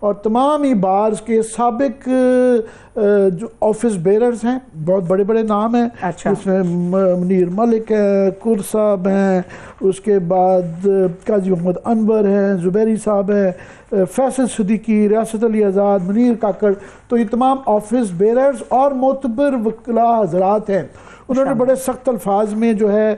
اور تمام ہی بارز کے سابق جو آفس بیررز ہیں، بہت بڑے بڑے نام ہیں، اس میں منیر ملک ہے، کر صاحب ہیں، اس کے بعد قاضی محمد انور ہیں، زبیری صاحب ہیں، فیصل صدیقی، ریاست علی آزاد، منیر کاکڑ، تو یہ تمام آفس بیررز اور معتبر وکلاء حضرات ہیں۔ انہوں نے بڑے سخت الفاظ میں جو ہے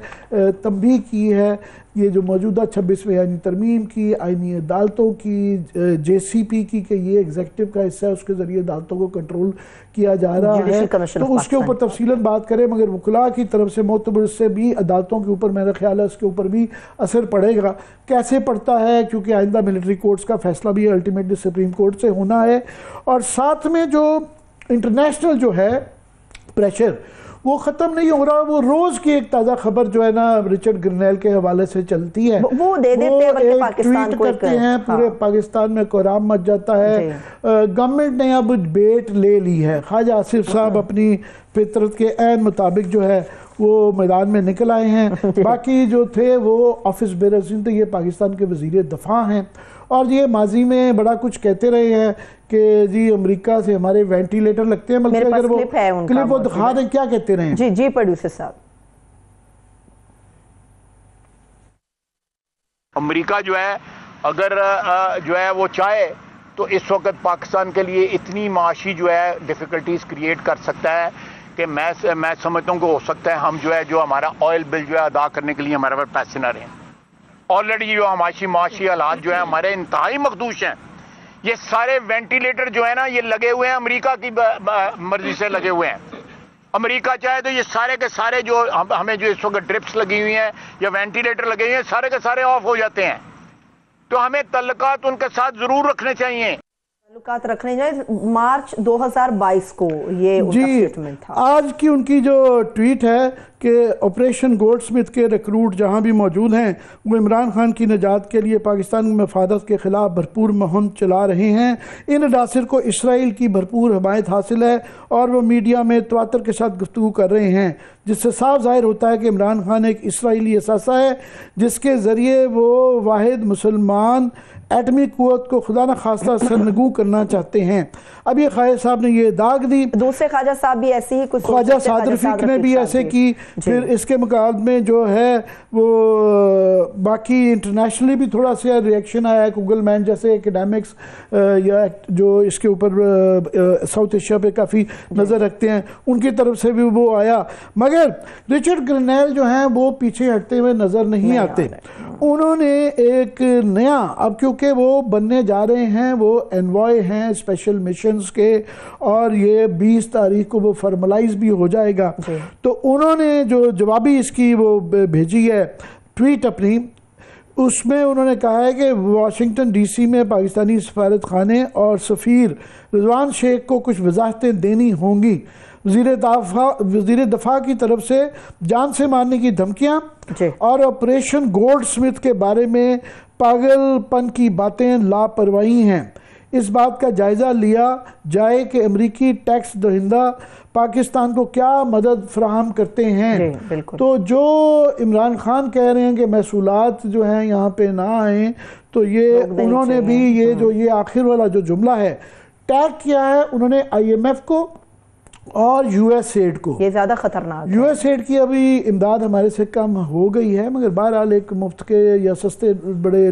تنبیہ کی ہے یہ جو موجودہ 26ویں آئینی ترمیم کی، آئینی عدالتوں کی، جے سی پی کی، کہ یہ ایگزیکٹو کا حصہ ہے، اس کے ذریعے عدالتوں کو کنٹرول کیا جا رہا ہے، تو اس کے اوپر تفصیلاً بات کریں، مگر وکلاء کی طرف سے معتبر سے بھی عدالتوں کے اوپر میرا خیال ہے اس کے اوپر بھی اثر پڑے گا۔ کیسے پڑتا ہے؟ کیونکہ آئندہ ملٹری کورٹس کا فیصلہ بھی الٹیمیٹلی سپریم کورٹ سے ہونا ہے، اور ساتھ میں جو انٹرنیشنل جو ہے پریشر وہ ختم نہیں ہو رہا۔ وہ روز کی ایک تازہ خبر جو ہے نا رچرڈ گرنیل کے حوالے سے چلتی ہے، وہ دے دیتے ہیں ایک پاکستان ٹویٹ کو، کرتے ہیں، پورے پاکستان میں کوہرام مچ جاتا ہے۔ گورنمنٹ نے اب بیٹ لے لی ہے، خواجہ آصف صاحب اپنی فطرت کے عین مطابق جو ہے وہ میدان میں نکل آئے ہیں، باقی جو تھے وہ آفس بیررز تھے، یہ پاکستان کے وزیر دفاع ہیں، اور یہ ماضی میں بڑا کچھ کہتے رہے ہیں کہ جی امریکہ سے ہمارے وینٹیلیٹر لگتے ہیں، بلکہ اگر وہ کلپ وہ دکھا دیں کیا کہتے رہے ہیں۔ جی پروڈیوسر صاحب، امریکہ جو ہے اگر جو ہے وہ چاہے تو اس وقت پاکستان کے لیے اتنی معاشی جو ہے ڈیفیکلٹیز کریٹ کر سکتا ہے کہ میں سمجھتا ہوں کہ ہو سکتا ہے ہم جو ہمارا آئل بل جو ہے ادا کرنے کے لیے ہمارے پاس پیسے نہ رہیں۔ آلریڈی جو معاشی حالات جو ہیں ہمارے انتہائی مخدوش ہیں۔ یہ سارے وینٹیلیٹر جو ہے نا یہ لگے ہوئے ہیں امریکہ کی مرضی سے لگے ہوئے ہیں۔ امریکہ چاہے تو یہ سارے کے سارے جو ہمیں جو اس وقت ڈرپس لگی ہوئی ہیں یا وینٹیلیٹر لگے ہوئے ہیں سارے کے سارے آف ہو جاتے ہیں، تو ہمیں تعلقات ان کے ساتھ ضرور رکھنے چاہیے، تعلقات رکھنے جائیں۔ مارچ 2022 کو یہ ان کا سٹیٹمنٹ تھا۔ آج کی ان کی جو ٹویٹ ہے کہ آپریشن گولڈ سمتھ کے ریکروٹ جہاں بھی موجود ہیں وہ عمران خان کی نجات کے لیے پاکستان کی مفادات کے خلاف بھرپور مہم چلا رہے ہیں۔ ان عناصر کو اسرائیل کی بھرپور حمایت حاصل ہے اور وہ میڈیا میں تواتر کے ساتھ گفتگو کر رہے ہیں، جس سے صاف ظاہر ہوتا ہے کہ عمران خان ایک اسرائیلی اثاثہ ہے جس کے ذریعے وہ واحد مسلمان ایٹمی قوت کو خدا نخواستہ سرنگو کرنا چاہتے ہیں۔ اب یہ خواجہ صاحب نے یہ داغ دی، دوسرے خواجہ صاحب بھی ایسے ہی کچھ، خواجہ سعد رفیق نے بھی ایسے کی، پھر اس کے مقابل میں جو ہے وہ باقی انٹرنیشنلی بھی تھوڑا سا ریئیکشن آیا ہے، گوگل مین جیسے ایکڈیمکس یا جو اس کے اوپر ساؤتھ ایشیا پہ کافی نظر رکھتے ہیں ان کی طرف سے بھی وہ آیا، مگر رچرڈ گرنیل جو ہیں وہ پیچھے ہٹتے ہوئے نظر نہیں آتے۔ انہوں نے ایک نیا، اب کیونکہ وہ بننے جا رہے ہیں، وہ انوائے ہیں اسپیشل مشنز کے، اور یہ 20 تاریخ کو وہ فرملائز بھی ہو جائے گا، تو انہوں نے جو جوابی اس کی وہ بھیجی ہے ٹویٹ اپنی، اس میں انہوں نے کہا ہے کہ واشنگٹن ڈی سی میں پاکستانی سفارت خانے اور سفیر رضوان شیخ کو کچھ وضاحتیں دینی ہوں گی۔ وزیر دفاع کی طرف سے جان سے مارنے کی دھمکیاں اور آپریشن گولڈ سمتھ کے بارے میں پاگل پن کی باتیں لاپرواہی ہیں۔ اس بات کا جائزہ لیا جائے کہ امریکی ٹیکس دہندہ پاکستان کو کیا مدد فراہم کرتے ہیں۔ تو جو عمران خان کہہ رہے ہیں کہ محصولات جو ہیں یہاں پہ نہ آئیں، تو یہ انہوں نے بھی یہ آخر والا جو جملہ ہے ٹیگ کیا ہے، انہوں نے آئی ایم ایف کو اور یو ایس ایڈ کو۔ یہ زیادہ خطرناک ہے۔ یو ایس ایڈ کی ابھی امداد ہمارے سے کم ہو گئی ہے، مگر بہرحال ایک مفت کے یا سستے بڑے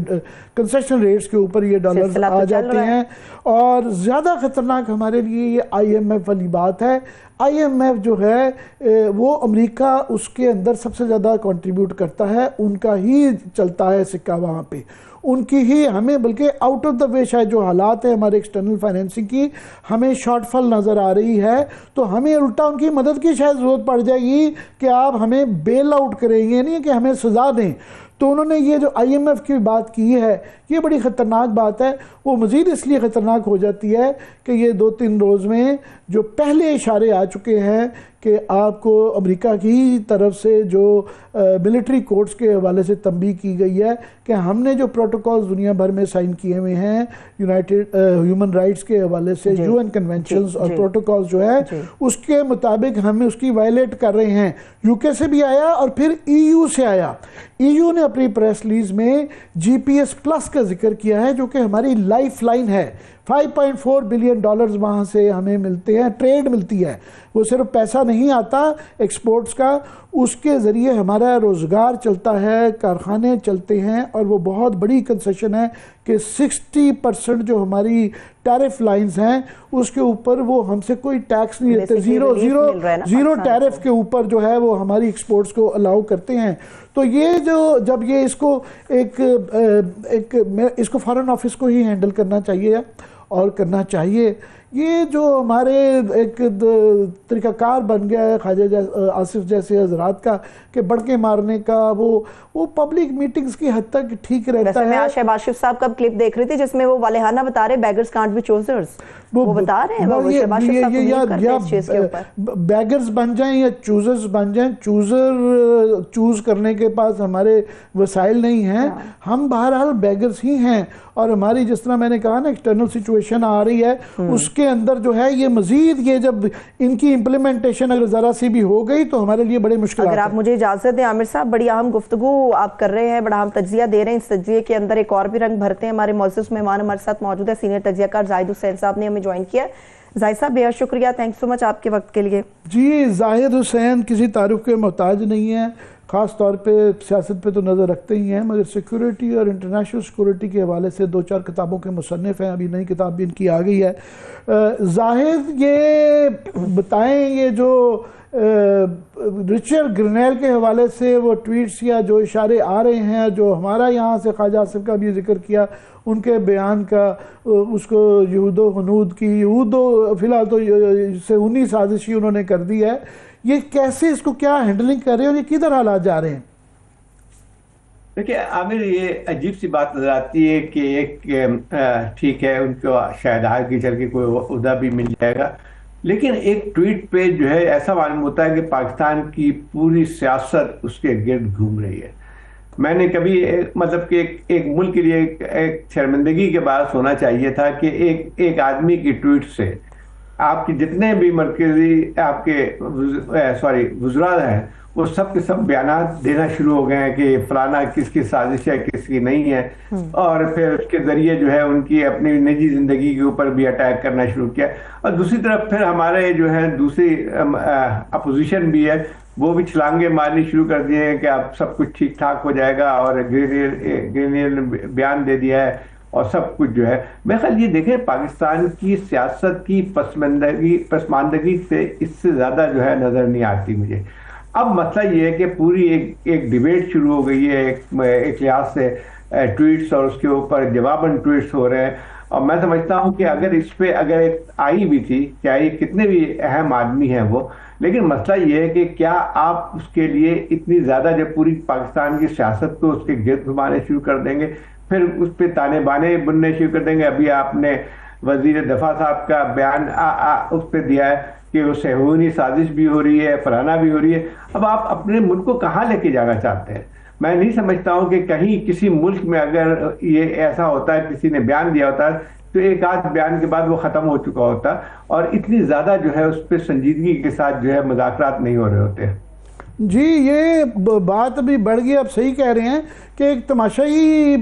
کنسیشن ریٹس کے اوپر یہ ڈالرز آ جاتے ہیں، اور زیادہ خطرناک ہمارے لیے یہ آئی ایم ایف والی بات ہے۔ آئی ایم ایف جو ہے وہ امریکہ اس کے اندر سب سے زیادہ کنٹریبیوٹ کرتا ہے، ان کا ہی چلتا ہے سکہ وہاں پہ، ان کی ہی ہمیں، بلکہ آؤٹ آف دا وے شاید جو حالات ہیں ہمارے ایکسٹرنل فائنینسنگ کی ہمیں شارٹ فال نظر آ رہی ہے، تو ہمیں الٹا ان کی مدد کی شاید ضرورت پڑ جائے گی کہ آپ ہمیں بیل آؤٹ کریں گے، نہیں کہ ہمیں سزا دیں۔ تو انہوں نے یہ جو آئی ایم ایف کی بات کی ہے یہ بڑی خطرناک بات ہے، وہ مزید اس لیے خطرناک ہو جاتی ہے کہ یہ 2-3 روز میں جو پہلے اشارے آ چکے ہیں کہ آپ کو امریکہ کی طرف سے جو ملٹری کورٹس کے حوالے سے تنبیہ کی گئی ہے کہ ہم نے جو پروٹوکولز دنیا بھر میں سائن کیے ہوئے ہیں یونائٹڈ ہیومن رائٹس کے حوالے سے، یو این کنونشنز اور پروٹوکولز جو ہے اس کے مطابق ہم اس کی وائلیٹ کر رہے ہیں۔ یو کے سے بھی آیا اور پھر ای یو سے آیا۔ ای یو نے اپنی پریس ریلیز میں جی پی ایس پلس کا ذکر کیا ہے جو کہ ہماری لائف لائن ہے، $5.4 بلین وہاں سے ہمیں ملتے ہیں، ٹریڈ ملتی ہے، وہ صرف پیسہ نہیں آتا ایکسپورٹس کا، اس کے ذریعے ہمارا روزگار چلتا ہے، کارخانے چلتے ہیں، اور وہ بہت بڑی کنسیشن ہے کہ 60% جو ہماری ٹیرف لائنز ہیں اس کے اوپر وہ ہم سے کوئی ٹیکس نہیں لیتے، زیرو ٹیرف کے اوپر جو ہے وہ ہماری ایکسپورٹس کو الاؤ کرتے ہیں۔ تو یہ جو جب یہ اس کو فارن آفس کو ہی ہینڈل کرنا چاہیے اور کرنا چاہیے۔ یہ جو ہمارے ایک طریقہ کار بن گیا ہے خواجہ آصف جیسے حضرات کا کہ بڑکے مارنے کا، وہ پبلک میٹنگز کی حد تک ٹھیک رہتا ہے۔ میں آج شہباز شریف صاحب کا کلپ دیکھ رہی تھی جس میں وہ والہانہ بتا رہے بیگرز کانٹ بی چوزرز، وہ بتا رہے ہیں وہ شہباز شریف صاحب کو نہیں کرتے اس چیز کے اوپر۔ بیگرز بن جائیں یا چوزرز بن جائیں، چوز کرنے کے پاس ہمارے وسائل نہیں ہیں، ہم بہرحال بیگرز ہی ہیں، اور ہماری جس طرح میں نے کہا نا ایکسٹرنل سچویشن آ رہی ہے اس کے اندر جو ہے یہ مزید یہ جب ان کی امپلیمنٹیشن اگر ذرا سی بھی ہو گئی تو ہمارے لیے بڑے مشکلات ہیں۔ اگر آپ مجھے اجازت دیں عامر صاحب، بڑی اہم گفتگو آپ کر رہے ہیں، بڑا اہم تجزیہ دے رہے ہیں، اس تجزیے کے اندر ایک اور بھی رنگ بھرتے ہیں۔ ہمارے معزز مہمان ہمارے ساتھ موجود ہے، سینئر تجزیہ کار زاہد حسین صاحب نے ہمیں جوائن کیا۔ زاہد صاحب بے حد شکریہ، تھینک سو مچ آپ کے وقت کے لیے۔ جی، زاہد حسین کسی تعارف کے محتاج نہیں ہے، خاص طور پہ سیاست پہ تو نظر رکھتے ہی ہیں، مگر سیکیورٹی اور انٹرنیشنل سیکیورٹی کے حوالے سے 2-4 کتابوں کے مصنف ہیں، ابھی نئی کتاب بھی ان کی آ گئی ہے۔ زاہد یہ بتائیں، یہ جو رچرڈ گرنیل کے حوالے سے وہ ٹویٹس یا جو اشارے آ رہے ہیں، جو ہمارا یہاں سے خواجہ آصف کا بھی ذکر کیا، ان کے بیان کا، اس کو یہود و ہنود کی، یہود و فی الحال تو صہیونی سازشی انہوں نے کر دی ہے، یہ کیسے اس کو کیا ہینڈلنگ کر رہے ہیں اور یہ کدھر حالات جا رہے ہیں؟ دیکھیں عامر، یہ عجیب سی بات نظر آتی ہے کہ ایک ٹھیک ہے ان کو شاید آگے چل کے کوئی عہدہ بھی مل جائے گا، لیکن ایک ٹویٹ پہ جو ہے ایسا معلوم ہوتا ہے کہ پاکستان کی پوری سیاست اس کے گرد گھوم رہی ہے۔ میں نے کبھی مطلب کہ ایک ملک کے لیے ایک شرمندگی کے باعث ہونا چاہیے تھا کہ ایک آدمی کی ٹویٹ سے آپ کے جتنے بھی مرکزی آپ کے وزراء ہیں وہ سب کے سب بیانات دینا شروع ہو گئے ہیں کہ فلانا کس کی سازش ہے، کس کی نہیں ہے، اور پھر اس کے ذریعے جو ہے ان کی اپنی نجی زندگی کے اوپر بھی اٹیک کرنا شروع کیا۔ اور دوسری طرف پھر ہمارے جو ہے دوسری اپوزیشن بھی ہے، وہ بھی چھلانگے مارنی شروع کر دیے ہیں کہ اب سب کچھ ٹھیک ٹھاک ہو جائے گا، اور گرینیل نے بیان دے دیا ہے اور سب کچھ جو ہے۔ میں خیال یہ دیکھیں پاکستان کی سیاست کی پسماندگی سے اس سے زیادہ جو ہے نظر نہیں آتی مجھے۔ اب مسئلہ یہ ہے کہ پوری ایک ڈیبیٹ شروع ہو گئی ہے ایک لحاظ سے ٹویٹس اور اس کے اوپر جواباً ٹویٹس ہو رہے ہیں، اور میں سمجھتا ہوں کہ اگر اس پہ اگر ایک آئی بھی تھی، چاہے کتنے بھی اہم آدمی ہیں وہ، لیکن مسئلہ یہ ہے کہ کیا آپ اس کے لیے اتنی زیادہ جب پوری پاکستان کی سیاست کو اس کے گرد گھمانے شروع کر دیں گے، پھر اس پہ تانے بانے بننے شروع کر دیں گے۔ ابھی آپ نے وزیر دفاع صاحب کا بیان اس پہ دیا ہے کہ وہ صہیونی سازش بھی ہو رہی ہے، فلانا بھی ہو رہی ہے۔ اب آپ اپنے ملک کو کہاں لے کے جانا چاہتے ہیں؟ میں نہیں سمجھتا ہوں کہ کہیں کسی ملک میں اگر یہ ایسا ہوتا ہے، کسی نے بیان دیا ہوتا ہے تو ایک آدھ بیان کے بعد وہ ختم ہو چکا ہوتا، اور اتنی زیادہ جو ہے اس پہ سنجیدگی کے ساتھ جو ہے مذاکرات نہیں ہو رہے ہوتے۔ جی، یہ بات ابھی بڑھ گئی، آپ صحیح کہہ رہے ہیں کہ ایک تماشا ہی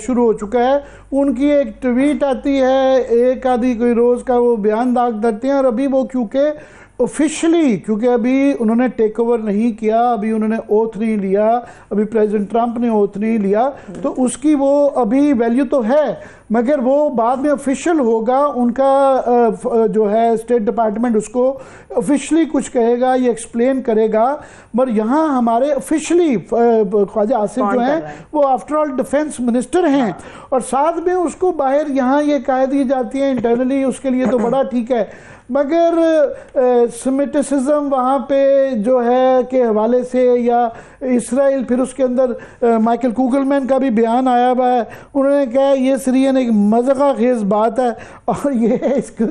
شروع ہو چکا ہے۔ ان کی ایک ٹویٹ آتی ہے، ایک آدھی کوئی روز کا وہ بیان داغ دیتے ہیں، اور ابھی وہ کیونکہ ابھی انہوں نے ٹیک اوور نہیں کیا، ابھی انہوں نے اوتھ نہیں لیا، ابھی پریزیڈنٹ ٹرمپ نے اوتھ نہیں لیا، تو اس کی وہ ابھی ویلیو تو ہے، مگر وہ بعد میں آفیشل ہوگا، ان کا جو ہے اسٹیٹ ڈپارٹمنٹ اس کو آفیشلی کچھ کہے گا، یہ ایکسپلین کرے گا۔ مگر یہاں ہمارے آفیشلی خواجہ آصف جو ہیں وہ آفٹر آل ڈیفنس منسٹر ہیں، اور ساتھ میں اس کو باہر یہاں یہ کہہ دی جاتی ہیں انٹرنلی، اس کے لیے تو بڑا ٹھیک ہے، مگر سیمیٹسزم وہاں پہ جو ہے کے حوالے سے، یا اسرائیل، پھر اس کے اندر مائیکل کوگلمین کا بھی بیان آیا ہوا ہے، انہوں نے کہا یہ سرین ایک مذاق خیز بات ہے، اور یہ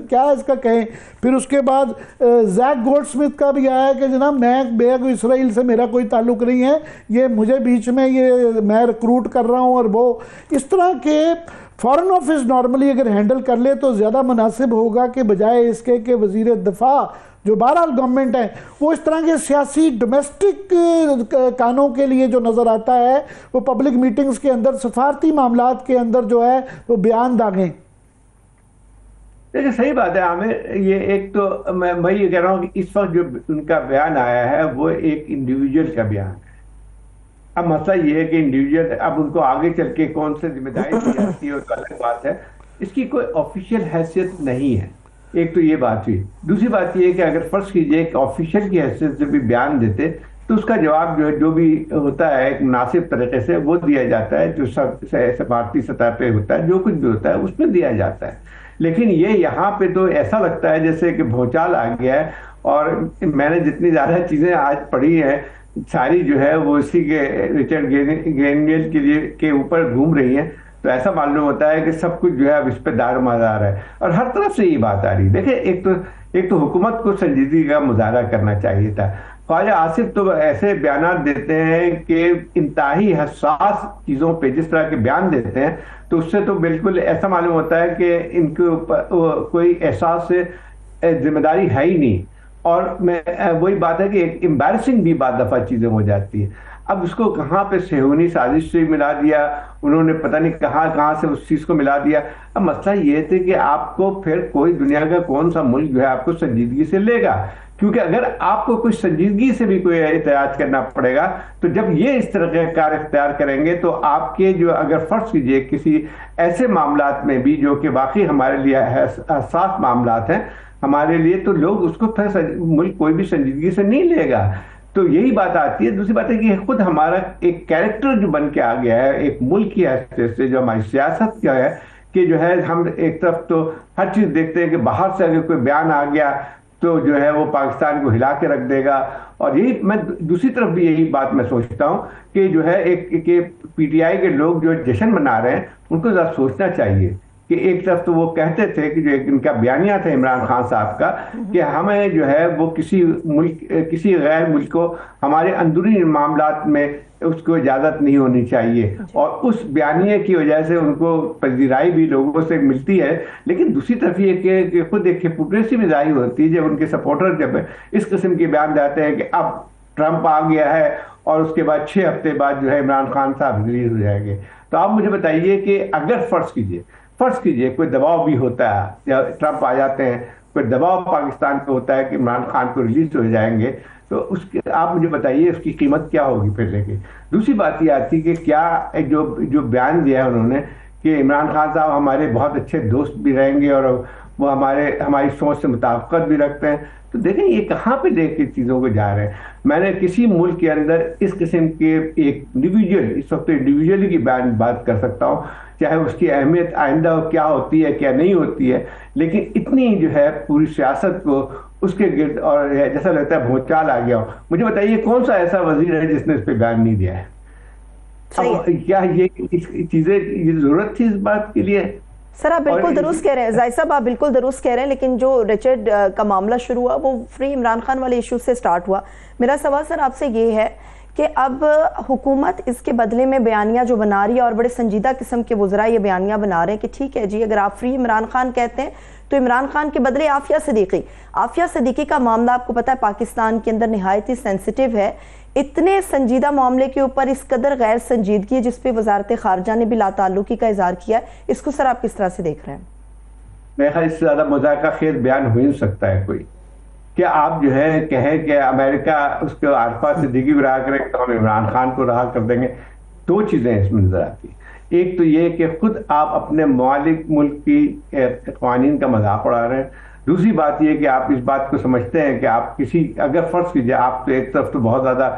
کیا اس کا کہیں۔ پھر اس کے بعد زیک گولڈ سمتھ کا بھی آیا کہ جناب میں کوئی اسرائیل سے میرا کوئی تعلق نہیں ہے، یہ مجھے بیچ میں میں ریکروٹ کر رہا ہوں، اور وہ اس طرح کے فارن آفس نارملی اگر ہینڈل کر لے تو زیادہ مناسب ہوگا کہ بجائے اس کے کہ وزیر دفاع جو بہرحال گورنمنٹ ہے وہ اس طرح کے سیاسی ڈومیسٹک کانوں کے لیے جو نظر آتا ہے وہ پبلک میٹنگز کے اندر، سفارتی معاملات کے اندر جو ہے وہ بیان داغیں۔ دیکھیں صحیح بات ہے عامر، یہ ایک تو میں یہ کہہ رہا ہوں کہ اس وقت جو ان کا بیان آیا ہے وہ ایک انڈیویجول کا بیان ہے. اب مسئلہ یہ ہے کہ انڈیویجول اب ان کو آگے چل کے کون سے ذمہ داری دی جاتی ہے تو الگ بات ہے. اس کی کوئی آفیشیل حیثیت نہیں ہے. ایک تو یہ بات ہوئی. دوسری بات یہ ہے کہ اگر فرض کیجئے ایک آفیشیل کی حیثیت سے بھی بیان دیتے تو اس کا جواب جو ہے جو بھی ہوتا ہے ایک مناسب طریقے سے وہ دیا جاتا ہے، جو سفارتی سطح پہ ہوتا ہے جو کچھ بھی ہوتا ہے اس میں دیا جاتا ہے. لیکن یہ یہاا پہ تو ایسا لگتا ہے جیسے کہ بھونچال آ گیا ہے. اور میں نے جتنی زیادہ چیزیں آج پڑھی ہیں ساری جو ہے وہ اسی کے رچرڈ گرینویل کے اوپر گھوم رہی ہیں. تو ایسا معلوم ہوتا ہے کہ سب کچھ جو ہے اب اس پہ دار مدار ہے اور ہر طرف سے یہ بات آ رہی ہے. دیکھیں ایک تو حکومت کو سنجیدگی کا مظاہرہ کرنا چاہیے تھا. خواجہ آصف تو ایسے بیانات دیتے ہیں کہ انتہائی حساس چیزوں پہ جس طرح کے بیان دیتے ہیں تو اس سے تو بالکل ایسا معلوم ہوتا ہے کہ ان کے اوپر کوئی احساس سے ذمہ داری ہے ہی نہیں. اور وہی بات ہے کہ ایک امبیرسنگ بھی بعض دفعہ چیزیں ہو جاتی ہیں. اب اس کو کہاں پہ صہیونی سازش سے ملا دیا انہوں نے، پتہ نہیں کہاں سے اس چیز کو ملا دیا. اب مسئلہ یہ تھے کہ آپ کو پھر کوئی دنیا کا کون سا ملک جو ہے آپ کو سنجیدگی سے لے گا، کیونکہ اگر آپ کو کچھ سنجیدگی سے بھی کوئی احتجاج کرنا پڑے گا تو جب یہ اس طرح کے کار اختیار کریں گے تو آپ کے جو اگر فرض کیجئے کسی ایسے معاملات میں بھی جو کہ واقعی ہمارے لیے حساس معاملات ہیں ہمارے لیے، تو لوگ اس کو پھر ملک کوئی بھی سنجیدگی سے نہیں لے گا. تو یہی بات آتی ہے. دوسری بات ہے کہ خود ہمارا ایک کیریکٹر جو بن کے آ گیا ہے ایک ملک کی حیثیت سے، جو ہماری سیاست کیا ہے کہ جو ہے ہم ایک طرف تو ہر چیز دیکھتے ہیں کہ باہر سے اگر کوئی بیان آ گیا تو جو ہے وہ پاکستان کو ہلا کے رکھ دے گا. اور یہی میں دوسری طرف بھی یہی بات میں سوچتا ہوں کہ جو ہے ایک پی ٹی آئی کے لوگ جو جشن منا رہے ہیں ان کو ذرا سوچنا چاہیے کہ ایک طرف تو وہ کہتے تھے کہ جو ایک ان کا بیانیہ تھا عمران خان صاحب کا کہ ہمیں جو ہے وہ کسی غیر ملک کو ہمارے اندرونی معاملات میں اس کو اجازت نہیں ہونی چاہیے، اور اس بیانیے کی وجہ سے ان کو پذیرائی بھی لوگوں سے ملتی ہے. لیکن دوسری طرف یہ کہ خود ایک ہپوکریسی بھی ظاہر ہوتی ہے جب ان کے سپورٹر جب اس قسم کے بیان جاتے ہیں کہ اب ٹرمپ آ گیا ہے اور اس کے بعد 6 ہفتے بعد جو ہے عمران خان صاحب ریلیز ہو جائیں گے. تو آپ مجھے بتائیے کہ اگر فرض کیجئے کوئی دباؤ بھی ہوتا ہے یا ٹرمپ آ جاتے ہیں، کوئی دباؤ پاکستان پہ ہوتا ہے کہ عمران خان کو ریلیز ہو جائیں گے، تو آپ مجھے بتائیے اس کی قیمت کیا ہوگی پھر لے کے. دوسری بات یہ آتی کہ کیا جو بیان دیا ہے انہوں نے کہ عمران خان صاحب ہمارے بہت اچھے دوست بھی رہیں گے اور وہ ہماری سوچ سے مطابقت بھی رکھتے ہیں، تو دیکھیں یہ کہاں پہ لے کے چیزوں کو جا رہے ہیں. میں نے کسی ملک کے اندر اس قسم کے ایک انڈیویجول، اس وقت انڈیویجولی کی بات کر سکتا ہوں، چاہے اس کی اہمیت آئندہ کیا ہوتی ہے کیا نہیں ہوتی ہے، لیکن اتنی جو ہے پوری سیاست کو اس کے گرد اور جیسا لگتا ہے بھونچال آ گیا ہو. مجھے بتائیے کون سا ایسا وزیر ہے جس نے اس پہ بیان نہیں دیا ہے؟ اب کیا یہ چیزیں یہ ضرورت تھی اس بات کے لیے؟ سر آپ بالکل درست کہہ رہے ہیں، زاہد صاحب آپ بالکل درست کہہ رہے ہیں، لیکن جو رچرڈ کا معاملہ شروع ہوا وہ فری عمران خان والے ایشو سے سٹارٹ ہوا. میرا سوال سر آپ سے یہ ہے کہ اب حکومت اس کے بدلے میں بیانیہ جو بنا رہی ہے اور بڑے سنجیدہ قسم کے وزراء یہ بیانیہ بنا رہے ہیں کہ ٹھیک ہے جی اگر آپ فری عمران خان کہتے ہیں تو عمران خان کے بدلے عافیہ صدیقی کا معاملہ آپ کو پتا ہے پاکستان کے اندر نہایت ہی سینسیٹیو ہے. اتنے سنجیدہ معاملے کے اوپر اس قدر غیر سنجیدگی جس پہ وزارت خارجہ نے بھی لا تعلقی کا اظہار کیا ہے، اس کو سر آپ کس طرح سے دیکھ رہے ہیں؟ میرے خیال اس سے زیادہ مذاکرہ خیز بیان ہو نہیں سکتا ہے کوئی کہ آپ جو ہے کہیں کہ امریکہ اس کو عارفہ صدیقی بھی رہا کریں تو ہم عمران خان کو رہا کر دیں گے. 2 چیزیں اس میں نظر آتی ہیں. ایک تو یہ کہ خود آپ اپنے ملک کی قوانین کا مذاق اڑا رہے ہیں. دوسری بات یہ کہ آپ اس بات کو سمجھتے ہیں کہ آپ اگر فرض کیجیے آپ تو ایک طرف تو بہت زیادہ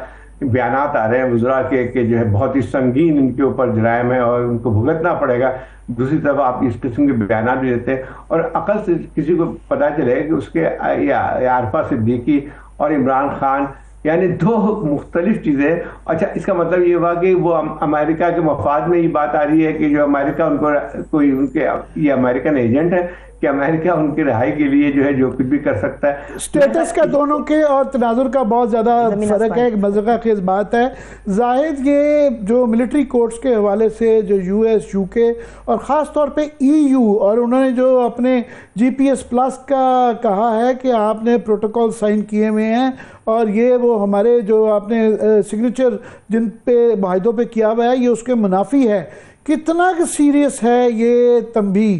بیانات آ رہے ہیں وزراء کے کہ جو ہے بہت ہی سنگین ان کے اوپر جرائم ہے اور ان کو بھگتنا پڑے گا، دوسری طرف آپ اس قسم کے بیانات بھی دیتے ہیں اور عقل سے کسی کو پتہ چلے کہ اس کے عارفہ صدیقی اور عمران خان یعنی 2 مختلف چیزیں. اچھا اس کا مطلب یہ ہوا کہ وہ امریکہ کے مفاد میں یہ بات آ رہی ہے کہ جو امریکہ ان کو کوئی ان کے یہ امریکن ایجنٹ ہے کہ امریکہ ان کی رہائی کے لیے جو ہے جو کچھ بھی کر سکتا ہے. سٹیٹس کا دونوں کے اور تناظر کا بہت زیادہ فرق ہے، ایک مذاقہ خیز بات ہے. زاہد یہ جو ملٹری کورٹس کے حوالے سے جو یو ایس یو کے اور خاص طور پہ EU اور انہوں نے جو اپنے GPS+ کا کہا ہے کہ آپ نے پروٹوکول سائن کیے ہوئے ہیں اور یہ وہ ہمارے جو آپ نے سگنیچر جن پہ معاہدوں پہ کیا ہوا ہے یہ اس کے منافی ہے. کتنا سیریس ہے یہ تنبیہ؟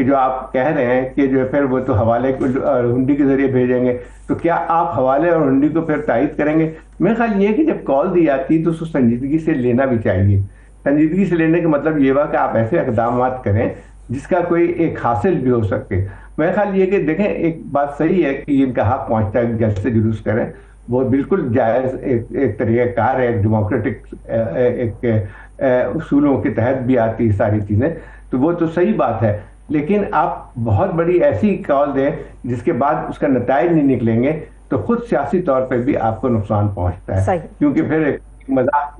کہ جو آپ کہہ رہے ہیں کہ جو ہے پھر وہ تو حوالے اور ہنڈی کے ذریعے بھیجیں گے، تو کیا آپ حوالے اور ہنڈی کو پھر تائید کریں گے؟ میرا خیال یہ ہے کہ جب کال دی جاتی ہے تو اس کو سنجیدگی سے لینا بھی چاہیے. سنجیدگی سے لینے کا مطلب یہ ہوا کہ آپ ایسے اقدامات کریں جس کا کوئی ایک حاصل بھی ہو سکے. میرا خیال یہ کہ دیکھیں ایک بات صحیح ہے کہ ان کا حق پہنچتا ہے جلد سے جلوس کریں، وہ بالکل جائز ایک طریقہ کار ہے، ایک ڈیموکریٹک ایک اصولوں کے تحت بھی آتی ہے ساری چیزیں، تو وہ تو صحیح بات ہے. لیکن آپ بہت بڑی ایسی کال دیں جس کے بعد اس کا نتائج نہیں نکلیں گے تو خود سیاسی طور پہ بھی آپ کو نقصان پہنچتا ہے، کیونکہ پھر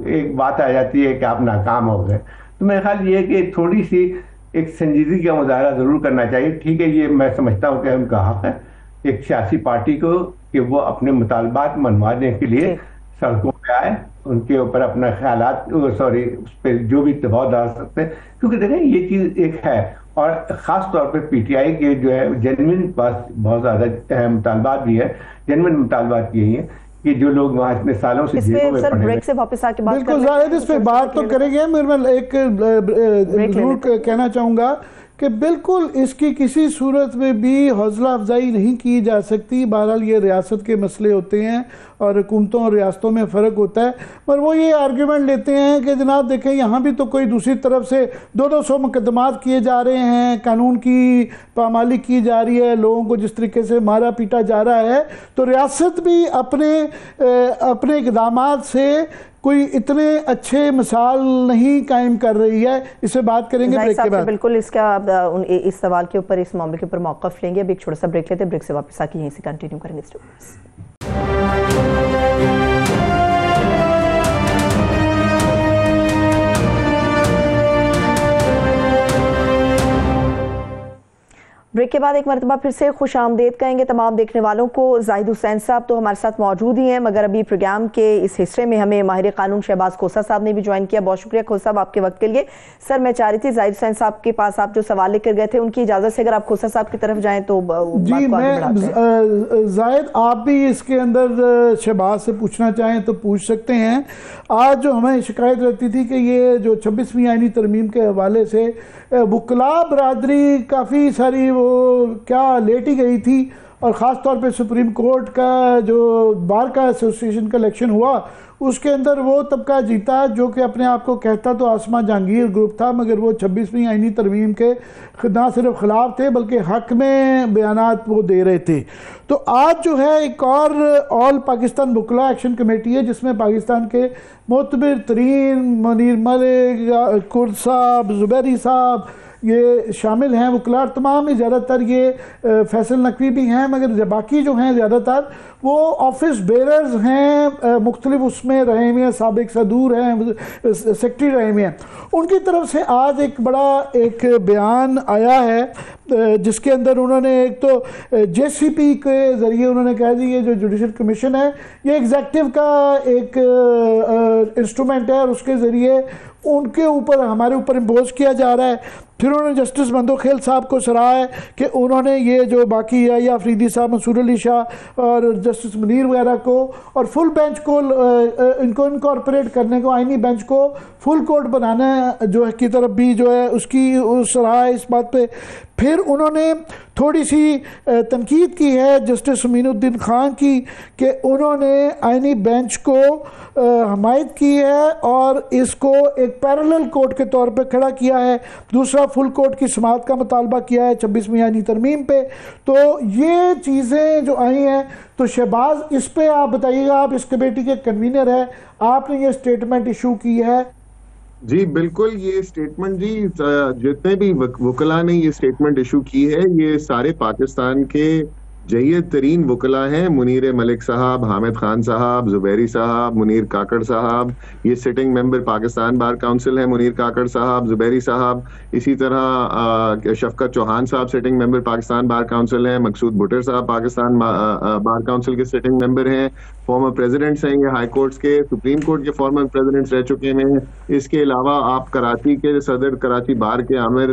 ایک بات آ جاتی ہے کہ آپ ناکام ہو گئے. تو میرا خیال یہ ہے کہ تھوڑی سی ایک سنجیدگی کا مظاہرہ ضرور کرنا چاہیے. ٹھیک ہے، یہ میں سمجھتا ہوں کہ ان کا حق ہے ایک سیاسی پارٹی کو کہ وہ اپنے مطالبات منوانے کے لیے سڑکوں پہ آئے، ان کے اوپر اپنا خیالات اس پہ جو بھی دباؤ ڈال سکتے ہیں. کیونکہ دیکھیں یہ چیز ایک ہے، اور خاص طور پہ پی ٹی آئی کے جو ہے جینوئن پاس بہت زیادہ مطالبات بھی ہے. جینوئن مطالبات یہی ہیں کہ جو لوگ وہاں اتنے سالوں سے جیلوں میں پڑھے ہیں. بالکل ظاہر اس پہ بات تو کریں گے، میں ایک ضرور کہنا چاہوں گا کہ بالکل اس کی کسی صورت میں بھی حوصلہ افزائی نہیں کی جا سکتی. بہرحال یہ ریاست کے مسئلے ہوتے ہیں اور حکومتوں اور ریاستوں میں فرق ہوتا ہے، پر وہ یہ آرگیومنٹ لیتے ہیں کہ جناب دیکھیں یہاں بھی تو کوئی دوسری طرف سے 200 مقدمات کیے جا رہے ہیں، قانون کی پامالی کی جا رہی ہے، لوگوں کو جس طریقے سے مارا پیٹا جا رہا ہے، تو ریاست بھی اپنے اقدامات سے کوئی اتنے اچھے مثال نہیں قائم کر رہی ہے. اس سے بات کریں گے بریک کے بعد. بالکل اس سوال کے اوپر، اس معاملے کے اوپر موقف لیں گے. اب ایک چھوٹا سا بریک لیتے ہیں، بریک سے واپس آ کے یہیں سے کنٹینیو کریں گے. بریک کے بعد ایک مرتبہ پھر سے خوش آمدید کہیں گے تمام دیکھنے والوں کو. زاہد حسین صاحب تو ہمارے ساتھ موجود ہی ہیں، مگر ابھی پروگرام کے اس حصے میں ہمیں ماہر قانون شہباز کھوسہ صاحب نے بھی جوائن کیا. بہت شکریہ کھوسہ صاحب آپ کے وقت کے لیے. سر میں چاہ رہی تھی زاہد حسین صاحب کے پاس آپ جو سوال لے کر گئے تھے ان کی اجازت سے اگر آپ کھوسہ صاحب کی طرف جائیں تو جی میں زاہد آپ بھی اس کے اندر شہباز سے پوچھنا چاہیں تو پوچھ سکتے ہیں. آج جو ہمیں شکایت رہتی تھی کہ یہ جو 26ویں آئینی ترمیم کے حوالے سے وکلاء برادری کافی ساری وہ کیا لیٹی گئی تھی، اور خاص طور پہ سپریم کورٹ کا جو بار کا ایسوسیشن کا الیکشن ہوا اس کے اندر وہ طبقہ جیتا جو کہ اپنے آپ کو کہتا تو آسما جہانگیر گروپ تھا، مگر وہ 26ویں آئینی ترمیم کے نہ صرف خلاف تھے بلکہ حق میں بیانات وہ دے رہے تھے. تو آج جو ہے ایک اور آل پاکستان وکلاء ایکشن کمیٹی ہے جس میں پاکستان کے معتبر ترین منیر ملک، کرد صاحب، زبیری صاحب یہ شامل ہیں. وکلاء تمام ہی زیادہ تر یہ فیصل نقوی بھی ہیں، مگر باقی جو ہیں زیادہ تر وہ آفس بیررز ہیں، مختلف اس میں رہے ہوئے ہیں، سابق صدور ہیں، سیکٹری رہے ہوئے ہیں. ان کی طرف سے آج ایک بڑا ایک بیان آیا ہے جس کے اندر انہوں نے ایک تو جے سی پی کے ذریعے انہوں نے کہا جی یہ جو جوڈیشل کمیشن ہے یہ ایگزیکٹو کا ایک انسٹرومنٹ ہے اور اس کے ذریعے ان کے اوپر ہمارے اوپر امپوز کیا جا رہا ہے. پھر انہوں نے جسٹس مندوخیل صاحب کو سراہا ہے کہ انہوں نے یہ جو باقی ہے یا فریدی صاحب، منصور علی شاہ اور جسٹس منیر وغیرہ کو اور فل بینچ کو ان کو انکارپوریٹ کرنے کو، آئینی بینچ کو فل کورٹ بنانا جو ہے کی طرف بھی جو ہے اس کی سراہا ہے اس بات پہ. پھر انہوں نے تھوڑی سی تنقید کی ہے جسٹس امین الدین خان کی کہ انہوں نے آئینی بینچ کو حمایت کی ہے اور اس کو ایک پیرلل کورٹ کے طور پہ کھڑا کیا ہے. دوسرا فل کورٹ کی سماعت کا مطالبہ کیا ہے 26ویں آئینی ترمیم پہ. تو یہ چیزیں جو آئی ہیں تو شہباز اس پہ آپ بتائیے گا، آپ اس کمیٹی کے کنوینر ہیں، آپ نے یہ سٹیٹمنٹ ایشو کی ہے. جی بالکل، یہ سٹیٹمنٹ جی جتنے بھی وکلاء نے یہ سٹیٹمنٹ ایشو کی ہے یہ سارے پاکستان کے جید ترین وکلاء ہیں. منیر ملک صاحب، حامد خان صاحب، زبیری صاحب، منیر کاکڑ صاحب، یہ سٹنگ ممبر پاکستان بار کاؤنسل ہے منیر کاکڑ صاحب، زبیری صاحب. اسی طرح شفقت چوہان صاحب سٹنگ ممبر پاکستان بار کاؤنسل ہیں. مقصود بھٹر صاحب پاکستان بار کاؤنسل کے سٹنگ ممبر ہیں. فارمر پریزیڈنٹس ہیں یہ ہائی کورٹس کے، سپریم کورٹ کے فارمر پریزیڈنٹس رہ چکے ہیں. اس کے علاوہ آپ کراچی کے صدر، کراچی بار کے Aamir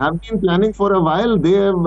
have been planning for a while. They have,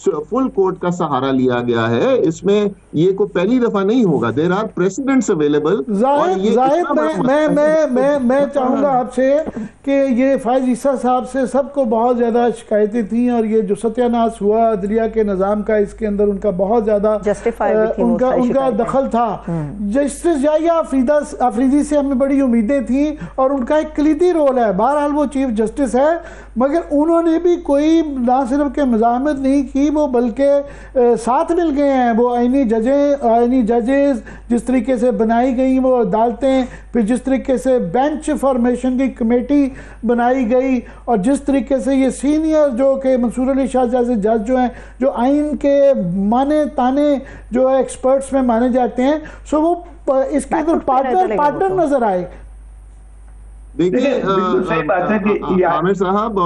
full court کا سہارا لیا گیا ہے. اس میں یہ کوئی پہلی دفعہ نہیں ہوگا. There are presidents available. Zahid میں چاہوں گا آپ سے کہ یہ فائز عیسیٰ صاحب سے سب کو بہت زیادہ شکایتیں تھیں اور یہ جو ستیہ ناش ہوا عدلیہ کے نظام کا اس کے اندر ان کا بہت زیادہ ان کا دخل تھا. جسٹس یحییٰ آفریدی سے ہمیں بڑی امیدیں تھیں اور ان کا ایک کلیدی رول ہے. بہرحال وہ چیف جسٹس ہے مگر انہوں نے بھی کوئی نہ صرف کہ مزاحمت نہیں کی وہ بلکہ ساتھ مل گئے ہیں. وہ آئینی ججز جس طریقے سے بنائی گئی وہ عدالتیں, پھر جس طریقے سے بینچ فارمیشن کی کمیٹی بنائی گئی اور جس طریقے سے یہ سینئر جو کہ منصور علی شاہ جیسے جج جو ہیں جو آئین کے مانے تانے جو ہے ایکسپرٹس میں مانے جاتے ہیں, سو وہ اس کے اندر پارٹنر نظر آئے. صحیح بات ہے کہ عامر صاحب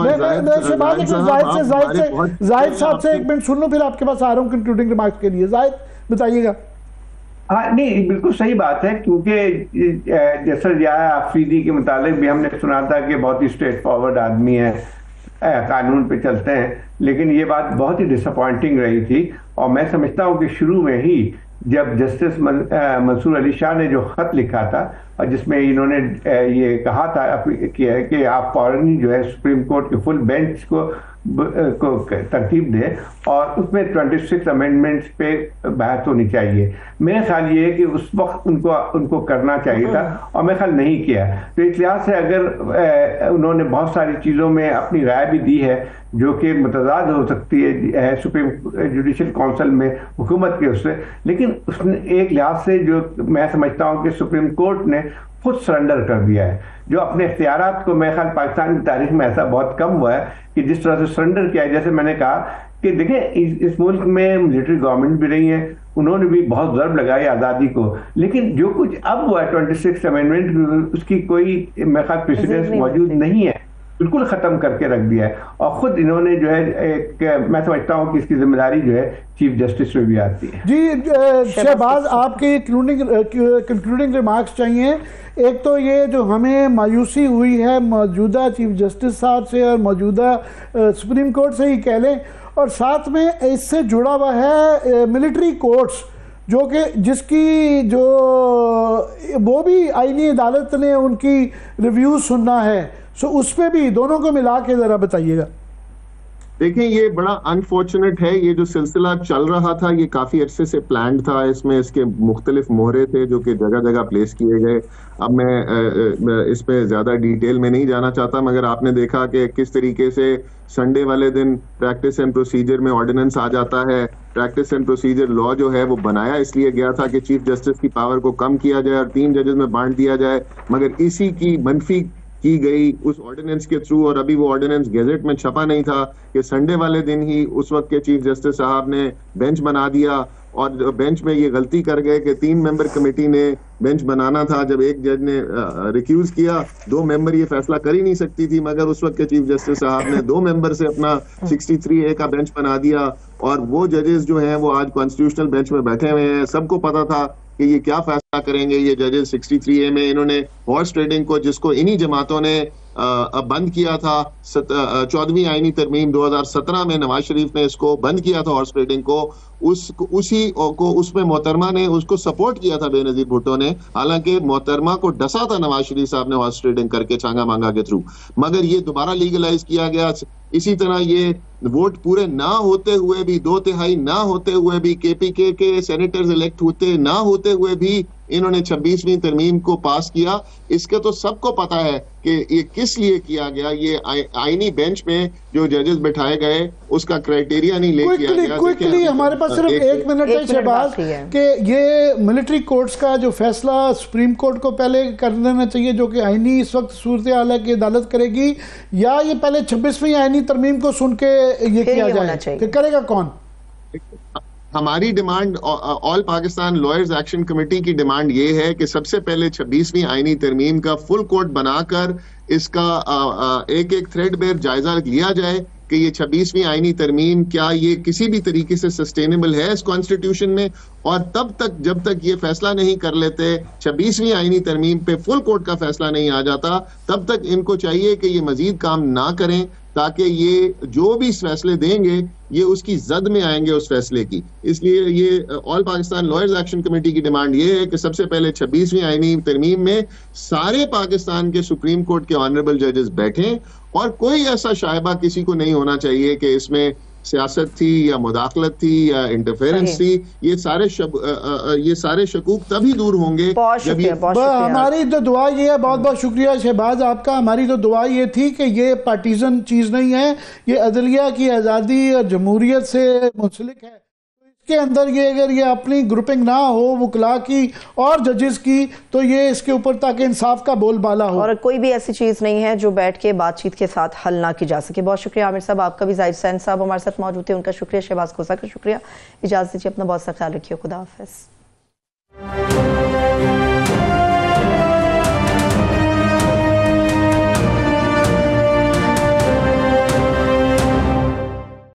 زاہد صاحب سے ایک منٹ سن لو پھر آپ کے پاس آ رہا ہوں کنکلوڈنگ ریمارکس کے لیے. زاہد بتائیے گا. ہاں نہیں بالکل صحیح بات ہے کیونکہ جیسا یحییٰ آفریدی کے متعلق بھی ہم نے سنا تھا کہ بہت ہی اسٹریٹ فارورڈ آدمی ہے, قانون پہ چلتے ہیں, لیکن یہ بات بہت ہی ڈس اپوائنٹنگ رہی تھی. اور میں سمجھتا ہوں کہ شروع میں ہی جب جسٹس منصور علی شاہ نے جو خط لکھا تھا اور جس میں انہوں نے یہ کہا تھا کہ آپ فوراً جو ہے سپریم کورٹ کے فل بینچ کو ترتیب دیں اور اس میں 26 امینڈمنٹس پہ بحث ہونی چاہیے. میرا خیال یہ ہے کہ اس وقت ان کو کرنا چاہیے تھا اور میرا خیال نہیں کیا. تو اس لحاظ سے اگر انہوں نے بہت ساری چیزوں میں اپنی رائے بھی دی ہے جو کہ متضاد ہو سکتی ہے سپریم جوڈیشل کونسل میں حکومت کے اس سے, لیکن اس نے ایک لحاظ سے جو میں سمجھتا ہوں کہ سپریم کورٹ نے خود سرنڈر کر دیا ہے. جو اپنے اختیارات کو میرے خیال پاکستان کی تاریخ میں ایسا بہت کم ہوا ہے کہ جس طرح سے سرنڈر کیا ہے. جیسے میں نے کہا کہ دیکھیں اس ملک میں ملٹری گورنمنٹ بھی رہی ہے, انہوں نے بھی بہت ضرب لگائی آزادی کو, لیکن جو کچھ اب ہوا ہے 26 امینڈمنٹ اس کی کوئی میرے خیال پریسیڈنس موجود نہیں ہے, بالکل ختم کر کے رکھ دیا ہے. اور خود انہوں نے جو ہے ایک میں سمجھتا ہوں کہ اس کی ذمہ داری جو ہے چیف جسٹس میں بھی آتی ہے. جی شہباز آپ کے کنکلوڈنگ ریمارکس چاہیے. ایک تو یہ جو ہمیں مایوسی ہوئی ہے موجودہ چیف جسٹس صاحب سے اور موجودہ سپریم کورٹ سے ہی کہہ لیں, اور ساتھ میں اس سے جڑا ہوا ہے ملٹری کورٹس جو کہ جس کی جو وہ بھی آئینی عدالت نے ان کی ریویو سننا ہے, سو اس پہ بھی دونوں کو ملا کے ذرا بتائیے گا. دیکھیں یہ بڑا انفارچونیٹ ہے, یہ جو سلسلہ چل رہا تھا یہ کافی عرصے سے پلانڈ تھا. اس میں اس کے مختلف مہرے تھے جو کہ جگہ جگہ پلیس کیے گئے. اب میں اس پہ زیادہ ڈیٹیل میں نہیں جانا چاہتا, مگر آپ نے دیکھا کہ کس طریقے سے سنڈے والے دن پریکٹس اینڈ پروسیجر میں آرڈیننس آ جاتا ہے. پریکٹس اینڈ پروسیجر لا جو ہے وہ بنایا اس لیے گیا تھا کہ چیف جسٹس کی پاور کو کم کیا جائے اور 3 ججز میں بانٹ دیا جائے, مگر اسی کی منفی کی گئی اس آرڈیننس کے تھرو. اور ابھی وہ آرڈیننس گیزٹ میں چھپا نہیں تھا کہ سنڈے والے دن ہی اس وقت کے چیف جسٹس صاحب نے بینچ بنا دیا, اور بینچ میں یہ غلطی کر گئے کہ 3 ممبر کمیٹی نے بینچ بنانا تھا. جب ایک جج نے ریکیوز کیا 2 ممبر یہ فیصلہ کر ہی نہیں سکتی تھی, مگر اس وقت کے چیف جسٹس صاحب نے 2 ممبر سے اپنا 63A کا بینچ بنا دیا. اور وہ ججز جو ہیں وہ آج کانسٹیٹیوشنل بینچ میں بیٹھے ہوئے ہیں. سب کو پتا تھا کہ یہ کیا فیصلہ کریں گے یہ ججز. 63A میں انہوں نے ہارس ٹریڈنگ کو, جس کو انہی جماعتوں نے بند کیا تھا, 14ویں آئینی ترمیم 2017 میں نواز شریف نے اس کو بند کیا تھا ہارس ٹریڈنگ کو, اس میں محترمہ نے اس کو سپورٹ کیا تھا بے نظیر بھٹو نے, حالانکہ محترمہ کو ڈسا تھا نواز شریف صاحب نے ہارس ٹریڈنگ کر کے چانگا مانگا کے تھرو, مگر یہ دوبارہ لیگلائز کیا گیا. اسی طرح یہ ووٹ پورے نہ ہوتے ہوئے بھی 2/3 نہ ہوتے ہوئے بھی KPK کے سینیٹرز الیکٹ ہوتے نہ ہوتے ہوئے بھی انہوں نے 26ویں ترمیم کو پاس کیا. اس کے تو سب کو پتا ہے کہ یہ کس لیے کیا گیا. یہ آئینی بینچ میں جو ججز بٹھائے گئے اس کا کرائٹیریا نہیں لے کیا گیا. کوئکلی ہمارے پاس صرف 1 منٹ ہے شہباز, کہ یہ ملٹری کورٹس کا جو فیصلہ سپریم کورٹ کو پہلے کر دینا چاہیے جو کہ آئینی اس وقت صورتحال ہے کہ عدالت کرے گی, یا یہ پہلے 26ویں آئینی ترمیم کو سن کے یہ کیا جائے, کہ کرے گا کون؟ ہماری ڈیمانڈ آل پاکستان لائرز ایکشن کمیٹی کی ڈیمانڈ یہ ہے کہ سب سے پہلے 26ویں آئینی ترمیم کا فل کورٹ بنا کر اس کا ایک تھریڈ بیر جائزہ لیا جائے کہ یہ 26ویں آئینی ترمیم کیا یہ کسی بھی طریقے سے سسٹینیبل ہے اس کانسٹیٹیوشن میں. اور تب تک جب تک یہ فیصلہ نہیں کر لیتے 26ویں آئینی ترمیم پہ فل کورٹ کا فیصلہ نہیں آ جاتا, تب تک ان کو چاہیے کہ یہ مزید کام نہ کریں, تاکہ یہ جو بھی فیصلے دیں گے یہ اس کی زد میں آئیں گے اس فیصلے کی. اس لیے یہ آل پاکستان لائرز ایکشن کمیٹی کی ڈیمانڈ یہ ہے کہ سب سے پہلے 26ویں آئینی ترمیم میں سارے پاکستان کے سپریم کورٹ کے آنریبل ججز بیٹھیں اور کوئی ایسا شائبہ کسی کو نہیں ہونا چاہیے کہ اس میں سیاست تھی یا مداخلت تھی یا انٹرفیرنس تھی. یہ سارے شکوک تبھی دور ہوں گے جب ہماری تو دعا یہ ہے. بہت بہت شکریہ شہباز آپ کا. ہماری تو دعا یہ تھی کہ یہ پارٹیزن چیز نہیں ہے, یہ عدلیہ کی آزادی اور جمہوریت سے منسلک ہے. اس کے اندر یہ اگر یہ اپنی گروپنگ نہ ہو وکلاء کی اور ججز کی تو یہ اس کے اوپر تاکہ انصاف کا بول بالا ہو. اور کوئی بھی ایسی چیز نہیں ہے جو بیٹھ کے بات چیت کے ساتھ حل نہ کی جا سکے. بہت شکریہ عامر صاحب. آپ کا بھی. زاہد حسین صاحب ہمارے ساتھ موجود تھے, ان کا شکریہ. شہباز کھوسہ کا شکریہ. اجازت دیجیے, اپنا بہت سا خیال رکھیے. خدا حافظ.